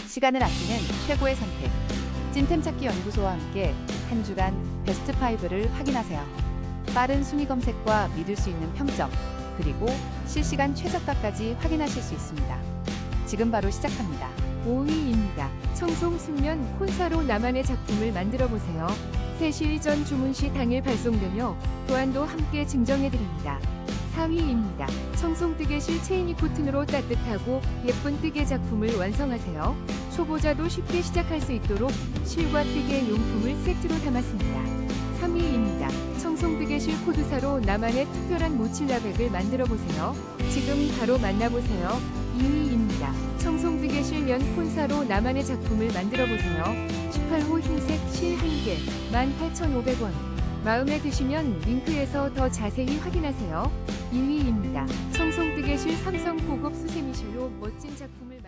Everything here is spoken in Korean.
시간을 아끼는 최고의 선택. 찐템 찾기 연구소와 함께 한 주간 베스트 5를 확인하세요. 빠른 순위 검색과 믿을 수 있는 평점, 그리고 실시간 최저가까지 확인하실 수 있습니다. 지금 바로 시작합니다. 5위입니다. 청송 숙면 콘사로 나만의 작품을 만들어 보세요. 3시 전 주문 시 당일 발송되며 또한도 함께 증정해드립니다. 4위입니다. 청송 뜨개실 체이니 코튼으로 따뜻하고 예쁜 뜨개 작품을 완성하세요. 초보자도 쉽게 시작할 수 있도록 실과 뜨개 용품을 세트로 담았습니다. 3위입니다. 청송 뜨개실 코드사로 나만의 특별한 모칠라백을 만들어 보세요. 지금 바로 만나보세요. 2위입니다. 청송 뜨개실 면 콘사로 나만의 작품을 만들어 보세요. 18호 흰색 실 1개 18,500원. 마음에 드시면 링크에서 더 자세히 확인하세요. 2위입니다. 청송 뜨개실 삼성 고급 수세미실로 멋진 작품을